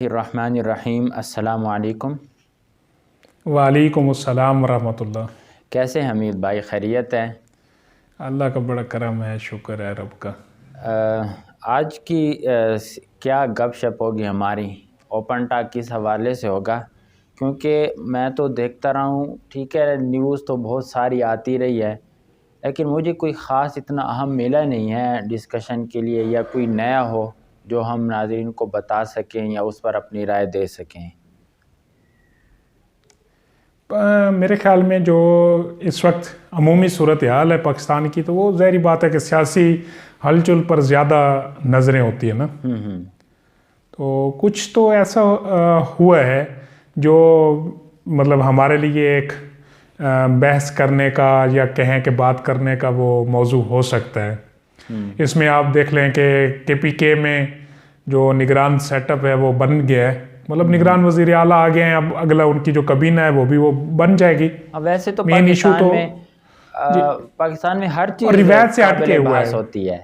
الرحمن الرحیم السلام علیکم۔ وعلیکم السلام ورحمۃ اللہ۔ کیسے حمید بھائی، خیریت ہے؟ اللہ کا بڑا کرم ہے، شکر ہے رب کا۔ آج کی کیا گپ شپ ہوگی ہماری، اوپن ٹاک کس حوالے سے ہوگا؟ کیونکہ میں تو دیکھتا رہا ہوں، ٹھیک ہے نیوز تو بہت ساری آتی رہی ہے، لیکن مجھے کوئی خاص اتنا اہم ملا نہیں ہے ڈسکشن کے لیے، یا کوئی نیا ہو جو ہم ناظرین کو بتا سکیں یا اس پر اپنی رائے دے سکیں۔ میرے خیال میں جو اس وقت عمومی صورتحال ہے پاکستان کی، تو وہ ظاہری بات ہے کہ سیاسی ہلچل پر زیادہ نظریں ہوتی ہیں نا۔ تو کچھ تو ایسا ہوا ہے جو مطلب ہمارے لیے ایک بحث کرنے کا یا کہیں کہ بات کرنے کا وہ موضوع ہو سکتا ہے۔ اس میں آپ دیکھ لیں کہ KPK میں جو نگران سیٹ اپ ہے وہ بن گیا ہے، مطلب نگران وزیر اعلیٰ آ گئے ہیں، اب اگلا ان کی جو کابینہ ہے وہ بن جائے گی۔ ویسے تو مین ایشو تو پاکستان میں ہر چیز روایت سے ہٹ کے قابل ہوا بحث ہے۔ ہوتی ہے۔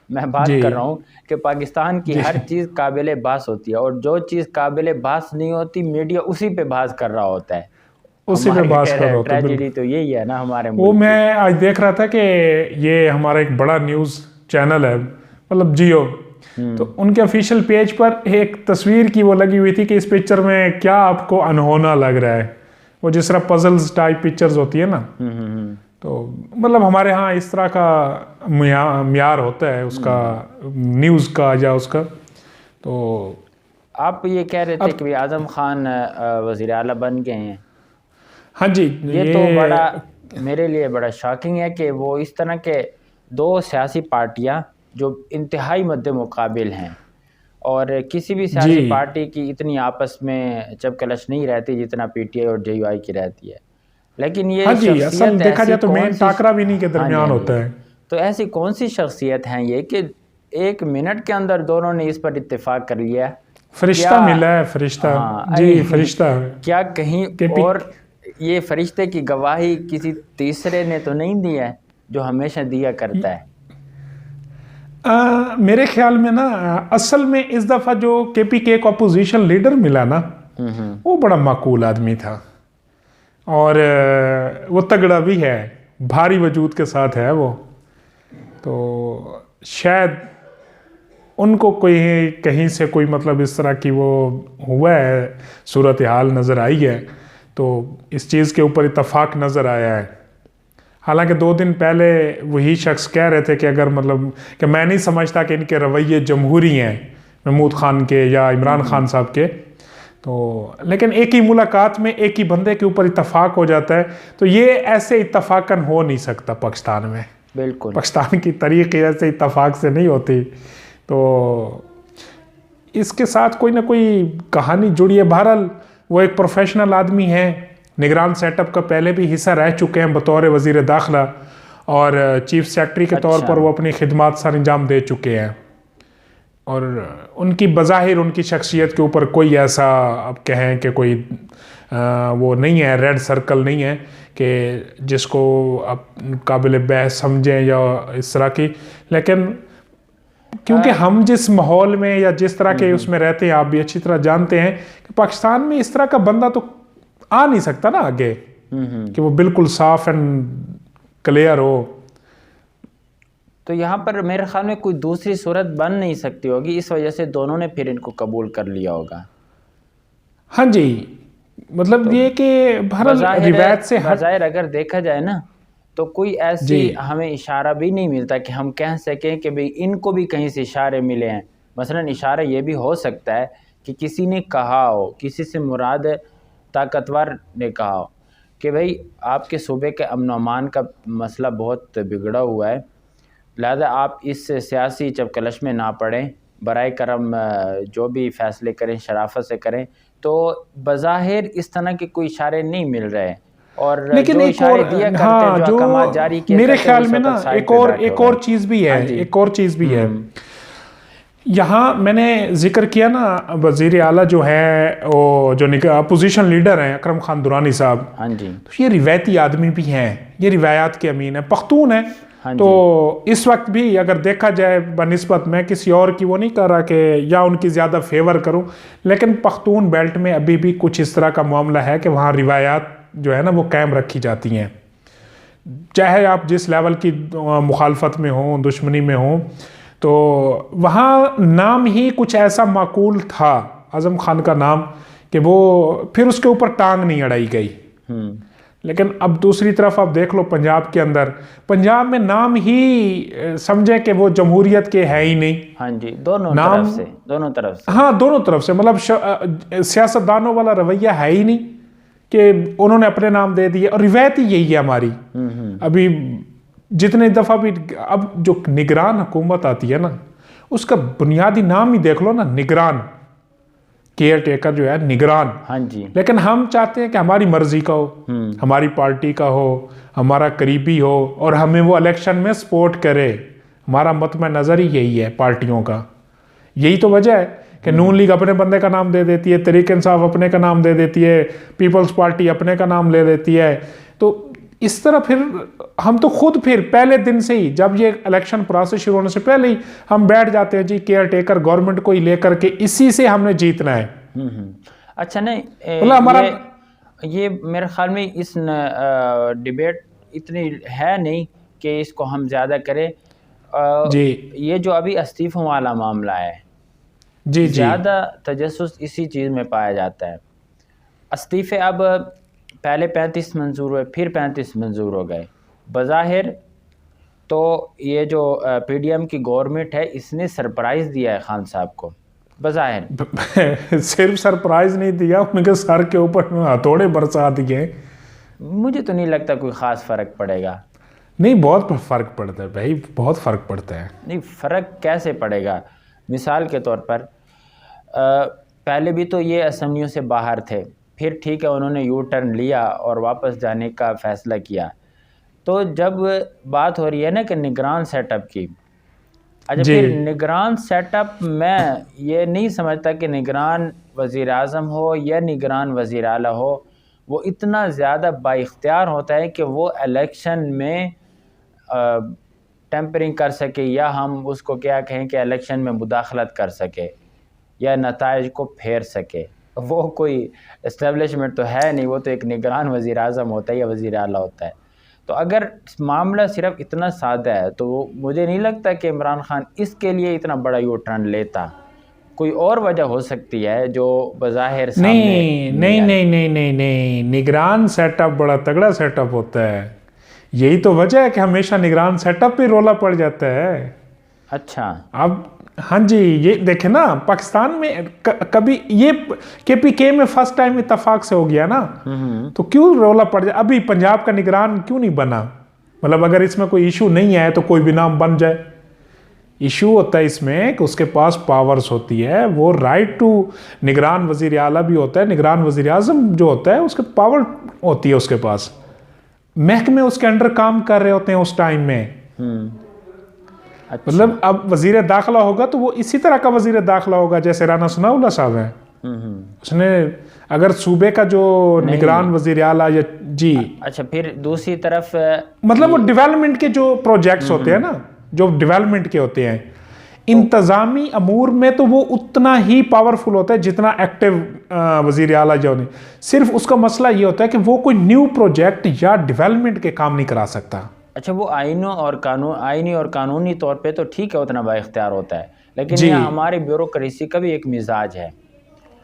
میں بات کر رہا ہوں کہ پاکستان کی ہر چیز قابل بحث ہوتی ہے، اور جو چیز قابل بحث نہیں ہوتی میڈیا اسی پہ بحث کر رہا ہوتا ہے۔ اسی پہ بحث کر رہا ہوتا ہے۔ ٹریجڈی تو یہی ہے نا ہمارے وہ میں آج دیکھ رہا تھا کہ یہ ہمارا ایک بڑا نیوز چینل ہے، مطلب جیو، تو ان کے آفیشیل پیج پر ایک تصویر کی وہ لگی ہوئی تھی کہ اس پکچر میں کیا آپ کو انہونا لگ رہا ہے، وہ جس طرح پزلز ٹائپ پکچرز ہوتی ہے نا، تو مطلب ہمارے ہاں اس طرح کا معیار ہوتا ہے اس کا نیوز کا یا اس کا۔ تو آپ یہ کہہ رہے تھے کہ اعظم خان وزیر اعلیٰ بن گئے ہیں۔ ہاں جی، یہ تو بڑا میرے لیے بڑا شاکنگ ہے کہ وہ اس طرح کے دو سیاسی پارٹیاں جو انتہائی مد مقابل ہیں، اور کسی بھی سیاسی پارٹی کی اتنی آپس میں چپکلش نہیں رہتی جتنا PTI اور JUI کی رہتی ہے، لیکن یہ اصل دیکھا جائے تو مین ٹاکرا بھی نہیں کے درمیان ہوتا ہے۔ تو ایسی کون سی شخصیت ہیں یہ کہ ایک منٹ کے اندر دونوں نے اس پر اتفاق کر لیا ہے؟ فرشتہ ملا ہے، فرشتہ، جی فرشتہ۔ کیا کہیں اور یہ فرشتے کی گواہی کسی تیسرے نے تو نہیں دی ہے جو ہمیشہ دیا کرتا ہے؟ میرے خیال میں نا اصل میں اس دفعہ جو KPK کو اپوزیشن لیڈر ملا نا، وہ بڑا معقول آدمی تھا، اور وہ تگڑا بھی ہے، بھاری وجود کے ساتھ ہے وہ، تو شاید ان کو کوئی کہیں سے کوئی مطلب اس طرح کی وہ ہوا ہے، صورتحال نظر آئی ہے، تو اس چیز کے اوپر اتفاق نظر آیا ہے۔ حالانکہ 2 دن پہلے وہی شخص کہہ رہے تھے کہ اگر مطلب کہ میں نہیں سمجھتا کہ ان کے رویے جمہوری ہیں، محمود خان کے یا عمران خان صاحب کے، تو لیکن ایک ہی ملاقات میں ایک ہی بندے کے اوپر اتفاق ہو جاتا ہے، تو یہ ایسے اتفاقاً ہو نہیں سکتا پاکستان میں۔ بالکل، پاکستان کی طریقے ایسے اتفاق سے نہیں ہوتی، تو اس کے ساتھ کوئی نہ کوئی کہانی جڑی ہے۔ بہرحال وہ ایک پروفیشنل آدمی ہے، نگران سیٹ اپ کا پہلے بھی حصہ رہ چکے ہیں بطور وزیر داخلہ، اور چیف سیکرٹری کے طور پر وہ اپنی خدمات سر انجام دے چکے ہیں، اور ان کی بظاہر ان کی شخصیت کے اوپر کوئی ایسا اب کہیں کہ کوئی وہ نہیں ہے، ریڈ سرکل نہیں ہے کہ جس کو آپ قابل بحث سمجھیں یا اس طرح کی، لیکن کیونکہ ہم جس ماحول میں یا جس طرح کے اس میں رہتے ہیں، آپ بھی اچھی طرح جانتے ہیں کہ پاکستان میں اس طرح کا بندہ تو آ نہیں سکتا نا آگے کہ وہ بالکل صاف اینڈ کلیئر ہو۔ تو یہاں پر میرے خیال میں کوئی دوسری صورت بن نہیں سکتی ہوگی، اس وجہ سے دونوں نے پھر ان کو قبول کر لیا ہوگا۔ ہاں جی، مطلب یہ کہ روایت سے بظاہر اگر دیکھا جائے نا، تو کوئی ایسی ہمیں اشارہ بھی نہیں ملتا کہ ہم کہہ سکیں کہ بھئی ان کو بھی کہیں سے اشارے ملے ہیں۔ مثلا اشارہ یہ بھی ہو سکتا ہے کہ کسی نے کہا ہو، کسی سے مراد طاقتور نے کہا ہو کہ بھئی آپ کے صوبے کے امن و امان کا مسئلہ بہت بگڑا ہوا ہے، لہذا آپ اس سیاسی چپکلش میں نہ پڑیں، برائے کرم جو بھی فیصلے کریں شرافت سے کریں۔ تو بظاہر اس طرح کے کوئی اشارے نہیں مل رہے، اور لیکن جو اشارے دیا کرتے جو احکامات جاری کیے میرے خیال میں نا ایک اور چیز بھی ہے، ایک اور چیز بھی ہے یہاں میں نے ذکر کیا نا، وزیر اعلیٰ جو ہے وہ جو اپوزیشن لیڈر ہیں اکرم خان درانی صاحب، ہاں جی، تو یہ روایتی آدمی بھی ہیں، یہ روایات کے امین ہیں، پختون ہیں، تو اس وقت بھی اگر دیکھا جائے بنسبت، میں کسی اور کی وہ نہیں کر رہا کہ یا ان کی زیادہ فیور کروں، لیکن پختون بیلٹ میں ابھی بھی کچھ اس طرح کا معاملہ ہے کہ وہاں روایات جو ہے نا وہ قائم رکھی جاتی ہیں، چاہے آپ جس لیول کی مخالفت میں ہوں، دشمنی میں ہوں. تو وہاں نام ہی کچھ ایسا معقول تھا اعظم خان کا نام کہ وہ پھر اس کے اوپر ٹانگ نہیں اڑائی گئی. لیکن اب دوسری طرف آپ دیکھ لو پنجاب کے اندر، پنجاب میں نام ہی سمجھیں کہ وہ جمہوریت کے ہے ہی نہیں. ہاں جی، دونوں طرف سے، دونوں طرف سے، ہاں دونوں طرف سے، مطلب سیاستدانوں والا رویہ ہے ہی نہیں کہ انہوں نے اپنے نام دے دیے. اور روایت ہی یہی ہے ہماری. ابھی جتنے دفعہ بھی اب جو نگران حکومت آتی ہے نا، اس کا بنیادی نام ہی دیکھ لو نا، نگران، کیئر ٹیکر جو ہے نگران. ہاں جی. لیکن ہم چاہتے ہیں کہ ہماری مرضی کا ہو، ہماری پارٹی کا ہو، ہمارا قریبی ہو اور ہمیں وہ الیکشن میں سپورٹ کرے. ہمارا مطمع نظر ہی یہی ہے پارٹیوں کا. یہی تو وجہ ہے کہ نون لیگ اپنے بندے کا نام دے دیتی ہے، تحریک انصاف اپنے کا نام دے دیتی ہے، پیپلز پارٹی اپنے کا نام لے دیتی ہے. تو اس طرح پھر ہم تو خود پھر پہلے دن سے ہی، جب یہ الیکشن پروسیس شروع ہونے سے پہلے ہی ہم بیٹھ جاتے ہیں جی کیئر ٹیکر گورنمنٹ کو ہی لے کر کے اسی سے ہم نے جیتنا ہے. اچھا نہیں، ہمارا یہ میرے خیال میں اس ڈیبیٹ اتنی ہے نہیں کہ اس کو ہم زیادہ کریں. جی یہ جو ابھی استعفوں والا معاملہ ہے، جی زیادہ تجسس اسی چیز میں پایا جاتا ہے. استعفے اب پہلے 35 منظور ہوئے، پھر 35 منظور ہو گئے. بظاہر تو یہ جو پی ڈی ایم کی گورنمنٹ ہے، اس نے سرپرائز دیا ہے خان صاحب کو بظاہر. صرف سرپرائز نہیں دیا، ان کے سر کے اوپر ہتھوڑے برسا دیے. مجھے تو نہیں لگتا کوئی خاص فرق پڑے گا. نہیں، بہت فرق پڑتا ہے بھائی، بہت فرق پڑتا ہے. نہیں، فرق کیسے پڑے گا؟ مثال کے طور پر پہلے بھی تو یہ اسمبلیوں سے باہر تھے، پھر ٹھیک ہے انہوں نے یو ٹرن لیا اور واپس جانے کا فیصلہ کیا. تو جب بات ہو رہی ہے نا کہ نگران سیٹ اپ کی، اچھا پھر نگران سیٹ اپ میں یہ نہیں سمجھتا کہ نگران وزیر اعظم ہو یا نگران وزیر اعلیٰ ہو، وہ اتنا زیادہ با اختیار ہوتا ہے کہ وہ الیکشن میں ٹیمپرنگ کر سکے، یا ہم اس کو کیا کہیں کہ الیکشن میں مداخلت کر سکے یا نتائج کو پھیر سکے. وہ کوئی اسٹیبلشمنٹ تو ہے نہیں، وہ تو ایک نگران وزیر اعظم ہوتا ہے یا وزیر اعلیٰ ہوتا ہے. تو اگر معاملہ صرف اتنا سادہ ہے تو مجھے نہیں لگتا کہ عمران خان اس کے لیے اتنا بڑا یو ٹرن لیتا. کوئی اور وجہ ہو سکتی ہے جو بظاہر سامنے نہیں، نگران سیٹ اپ بڑا تگڑا سیٹ اپ ہوتا ہے. یہی تو وجہ ہے کہ ہمیشہ نگران سیٹ اپ پہ رولا پڑ جاتا ہے. اچھا اب ہاں جی، یہ دیکھیں نا پاکستان میں کبھی یہ کے پی کے میں فرسٹ ٹائم اتفاق سے ہو گیا نا، تو کیوں رولا پڑ جائے؟ ابھی پنجاب کا نگران کیوں نہیں بنا؟ مطلب اگر اس میں کوئی ایشو نہیں ہے تو کوئی بھی نام بن جائے. ایشو ہوتا ہے اس میں کہ اس کے پاس پاورز ہوتی ہے، وہ رائٹ ٹو نگران وزیر اعلیٰ بھی ہوتا ہے، نگران وزیر اعظم جو ہوتا ہے اس کے پاور ہوتی ہے اس کے پاس. محکمے اس کے انڈر کام کر رہے ہوتے ہیں اس ٹائم میں. مطلب اب وزیر داخلہ ہوگا تو وہ اسی طرح کا وزیر داخلہ ہوگا جیسے رانا ثناء اللہ صاحب ہیں. اس نے اگر صوبے کا جو نگران وزیر اعلیٰ یا جی اچھا، پھر دوسری طرف مطلب وہ ڈیولپمنٹ کے جو پروجیکٹس ہوتے ہیں نا، جو ڈیولپمنٹ کے ہوتے ہیں انتظامی امور میں، تو وہ اتنا ہی پاورفل ہوتا ہے جتنا ایکٹیو وزیر اعلیٰ جو نہیں. صرف اس کا مسئلہ یہ ہوتا ہے کہ وہ کوئی نیو پروجیکٹ یا ڈیولپمنٹ کے کام نہیں کرا سکتا. اچھا، وہ آئینی اور قانونی طور پہ تو ٹھیک ہے اتنا با اختیار ہوتا ہے، لیکن یہ ہماری بیوروکریسی کا بھی ایک مزاج ہے.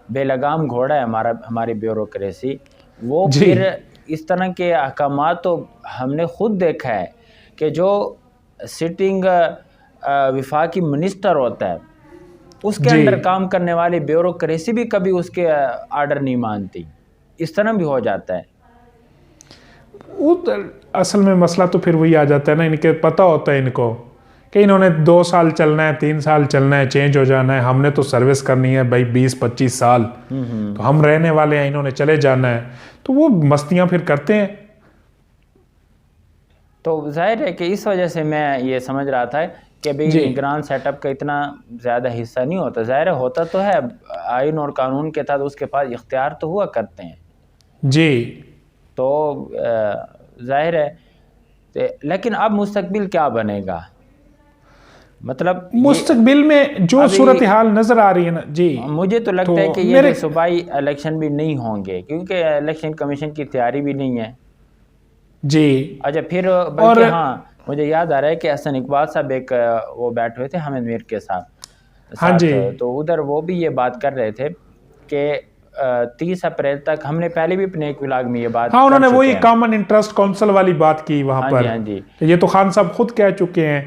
بے لگام گھوڑا ہے ہماری بیوروکریسی. وہ پھر اس طرح کے احکامات تو ہم نے خود دیکھا ہے کہ جو سٹنگ وفاقی منسٹر ہوتا ہے اس کے اندر کام کرنے والی بیوروکریسی بھی کبھی اس کے آرڈر نہیں مانتی. اس طرح بھی ہو جاتا ہے. اصل میں مسئلہ تو پھر وہی آ جاتا ہے نا، ان کے پتہ ہوتا ہے ان کو کہ انہوں نے 2 سال چلنا ہے، 3 سال چلنا ہے، چینج ہو جانا ہے. ہم نے تو سروس کرنی ہے بھائی 20-25 سال، تو ہم رہنے والے ہیں، انہوں نے چلے جانا ہے. تو وہ مستیاں پھر کرتے ہیں. تو ظاہر ہے کہ اس وجہ سے میں یہ سمجھ رہا تھا کہ بھئی نگران سیٹ اپ کا اتنا زیادہ حصہ نہیں ہوتا. ظاہر ہوتا تو ہے، آئین اور قانون کے تحت اس کے پاس اختیار تو ہوا کرتے ہیں. جی تو ظاہر ہے لیکن اب مستقبل کیا بنے گا؟ مطلب مستقبل میں جو صورتحال نظر آ رہی ہے نا جی، مجھے تو لگتا ہے کہ یہ صوبائی الیکشن بھی نہیں ہوں گے، کیونکہ الیکشن کمیشن کی تیاری بھی نہیں ہے جی۔ اچھا پھر بلکہ ہاں مجھے یاد آ رہا ہے کہ حسن اقبال صاحب ایک وہ بیٹھے ہوئے تھے حامد میر کے ساتھ، تو ادھر وہ بھی یہ بات کر رہے تھے کہ 30 اپریل تک، ہم نے پہلے بھی اپنے ایک ولاگ میں یہ بات، ہاں انہوں نے وہی کامن انٹرسٹ کونسل والی بات کی وہاں پر، یہ تو خان صاحب خود کہہ چکے ہیں۔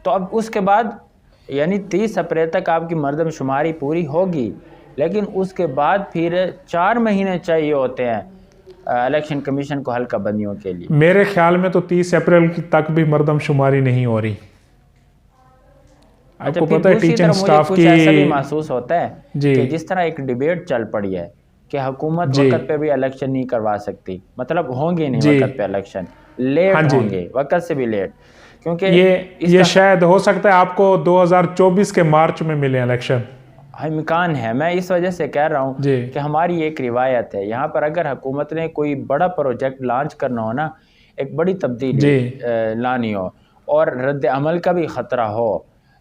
تو اب اس کے بعد یعنی 30 اپریل تک آپ کی مردم شماری پوری ہوگی، لیکن اس کے بعد پھر 4 مہینے چاہیے ہوتے ہیں الیکشن کمیشن کو حلقہ بندیوں کے لیے۔ میرے خیال میں تو 30 اپریل تک بھی مردم شماری نہیں ہو رہی۔ اچھا پھر دوسری طرف مجھے کچھ ایسا بھی محسوس ہوتا ہے کہ جس طرح ایک ڈیبیٹ چل پڑی ہے کہ حکومت وقت پہ بھی الیکشن نہیں کروا سکتی، مطلب ہوں گے نہیں وقت پہ الیکشن، لیٹ ہوں گے، وقت سے بھی لیٹ، کیونکہ یہ شاید ہو سکتا ہے آپ کو 2024 کے مارچ میں ملے الیکشن، امکان ہے۔ میں اس وجہ سے کہہ رہا ہوں کہ ہماری ایک روایت ہے یہاں پر، اگر حکومت نے کوئی بڑا پروجیکٹ لانچ کرنا ہو نا، ایک بڑی تبدیلی لانی ہو اور رد عمل کا بھی خطرہ ہو،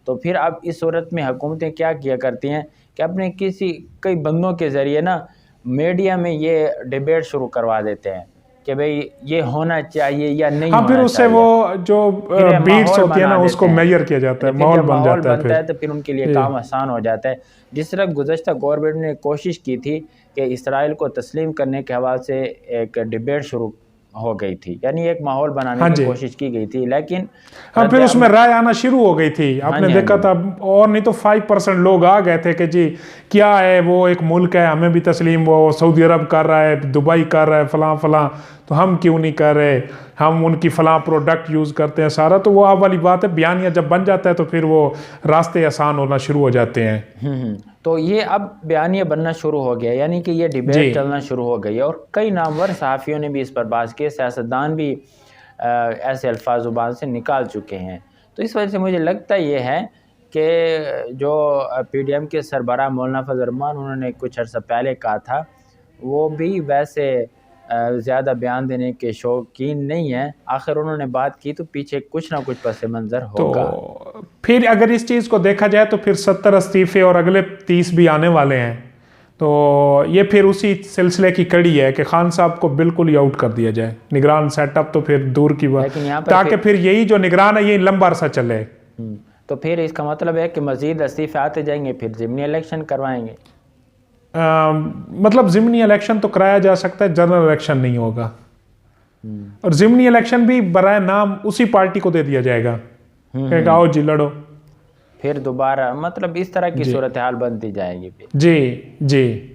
تو پھر اب اس صورت میں حکومتیں کیا کیا کرتی ہیں کہ اپنے کئی بندوں کے ذریعے نا میڈیا میں یہ ڈیبیٹ شروع کروا دیتے ہیں کہ بھئی یہ ہونا چاہیے یا نہیں ہونا چاہیے، پھر اس سے وہ جو بیٹس ہوتی ہے نا اس کو میجر کیا جاتا ہے، ماحول بنتا ہے، تو پھر ان کے لیے کام آسان ہو جاتا ہے۔ جس طرح گزشتہ گورنمنٹ نے کوشش کی تھی کہ اسرائیل کو تسلیم کرنے کے حوالے سے ایک ڈیبیٹ شروع ہو گئی تھی، یعنی ایک ماحول بنانے کی کوشش کی گئی تھی، لیکن پھر اس میں رائے آنا شروع ہو گئی تھی، آپ نے دیکھا تھا، اور نہیں تو 5% لوگ آ گئے تھے کہ جی کیا ہے وہ ایک ملک ہے، ہمیں بھی تسلیم، وہ سعودی عرب کر رہا ہے، دبئی کر رہا ہے، فلاں فلاں، تو ہم کیوں نہیں کر رہے، ہم ان کی فلاں پروڈکٹ یوز کرتے ہیں سارا، تو وہ آپ والی بات ہے، بیانیہ جب بن جاتا ہے تو پھر وہ راستے آسان ہونا شروع ہو جاتے ہیں۔ تو یہ اب بیانیہ بننا شروع ہو گیا، یعنی کہ یہ ڈیبیٹ چلنا شروع ہو گئی ہے، اور کئی نامور صحافیوں نے بھی اس پر بات کی، سیاستدان بھی ایسے الفاظ زبان سے نکال چکے ہیں۔ تو اس وجہ سے مجھے لگتا یہ ہے کہ جو پی ڈی ایم کے سربراہ مولانا فضل الرحمان، انہوں نے کچھ عرصہ پہلے کہا تھا، وہ بھی ویسے زیادہ بیان دینے کے شوقین نہیں ہیں، آخر انہوں نے بات کی تو پیچھے کچھ نہ کچھ پس منظر ہوگا۔ تو پھر اگر اس چیز کو دیکھا جائے تو پھر 70 استعفے اور اگلے 30 بھی آنے والے ہیں، تو یہ پھر اسی سلسلے کی کڑی ہے کہ خان صاحب کو بالکل ہی آؤٹ کر دیا جائے، نگران سیٹ اپ تو پھر دور کی بات، تاکہ پھر یہی جو نگران ہے یہ لمبا عرصہ چلے۔ تو پھر اس کا مطلب ہے کہ مزید استعفے آتے جائیں گے، پھر ضمنی الیکشن کروائیں گے۔ مطلب ضمنی الیکشن تو کرایا جا سکتا ہے، جنرل الیکشن نہیں ہوگا، اور ضمنی الیکشن بھی برائے نام اسی پارٹی کو دے دیا جائے گا کہ آؤ جی لڑو، پھر دوبارہ مطلب اس طرح کی صورتحال بنتی جائے گی۔ جی جی۔